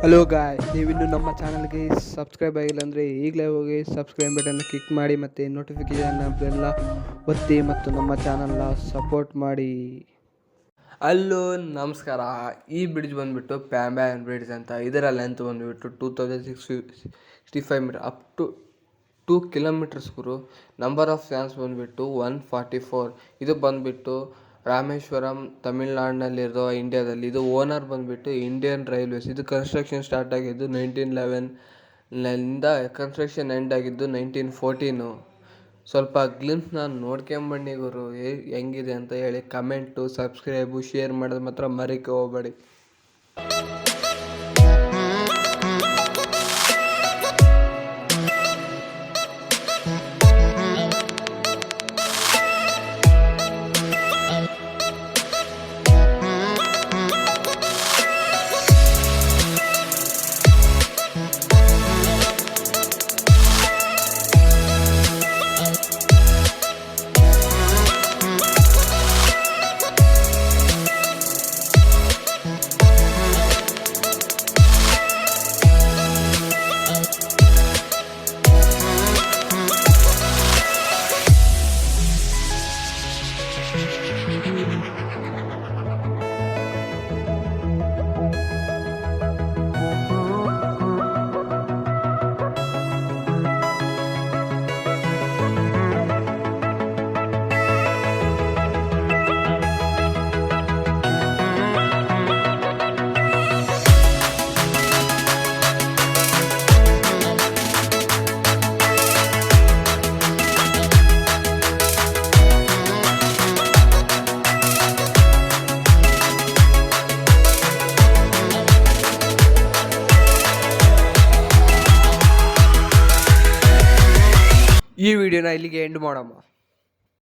Hello ಗಾಯ್, ನೀವಿನ್ನೂ ನಮ್ಮ ಚಾನಲ್ಗೆ ಸಬ್ಸ್ಕ್ರೈಬ್ ಆಗಿಲ್ಲ ಅಂದರೆ ಈಗಲೇ ಹೋಗಿ ಸಬ್ಸ್ಕ್ರೈಬ್ ಬಟನ್ನ ಕ್ಲಿಕ್ ಮಾಡಿ ಮತ್ತು ನೋಟಿಫಿಕೇಷನ್ ಬೆಲ್ಲ ಒತ್ತಿ ಮತ್ತು ನಮ್ಮ ಚಾನಲ್ನ ಸಪೋರ್ಟ್ ಮಾಡಿ. ಹಲೋ ನಮಸ್ಕಾರ. ಈ ಬ್ರಿಡ್ಜ್ ಬಂದುಬಿಟ್ಟು ಪ್ಯಾಂಬ್ಯಾನ್ ಬ್ರಿಡ್ಜ್ ಅಂತ. ಇದರ ಲೆಂತ್ ಬಂದುಬಿಟ್ಟು 2665 ಮೀಟರ್ ಅಪ್ ಟು 2 ಕಿಲೋಮೀಟರ್ಸ್ ಗುರು. ನಂಬರ್ ಆಫ್ ಫ್ಯಾನ್ಸ್ ಬಂದುಬಿಟ್ಟು 144. ಇದು ಬಂದುಬಿಟ್ಟು ರಾಮೇಶ್ವರಂ ತಮಿಳ್ನಾಡಿನಲ್ಲಿರೋ ಇಂಡಿಯಾದಲ್ಲಿ. ಇದು ಓನರ್ ಬಂದುಬಿಟ್ಟು ಇಂಡಿಯನ್ ರೈಲ್ವೇಸ್. ಇದು ಕನ್ಸ್ಟ್ರಕ್ಷನ್ ಸ್ಟಾರ್ಟ್ ಆಗಿದ್ದು 1911 ಕನ್ಸ್ಟ್ರಕ್ಷನ್ ಎಂಡ್ ಆಗಿದ್ದು 1914. ಸ್ವಲ್ಪ ಗ್ಲಿಮ್ಸ್ ನಾನು ನೋಡ್ಕೊಂಬನ್ನಿ ಗುರು, ಹೆಂಗಿದೆ ಅಂತ ಹೇಳಿ. ಕಮೆಂಟು, ಸಬ್ಸ್ಕ್ರೈಬು, ಶೇರ್ ಮಾಡೋದು ಮಾತ್ರ ಮರಿಕೆ ಹೋಗಬೇಡಿ. ಈ ವಿಡಿಯೋನ ಇಲ್ಲಿಗೆ ಎಂಡ್ ಮಾಡಮ್ಮ.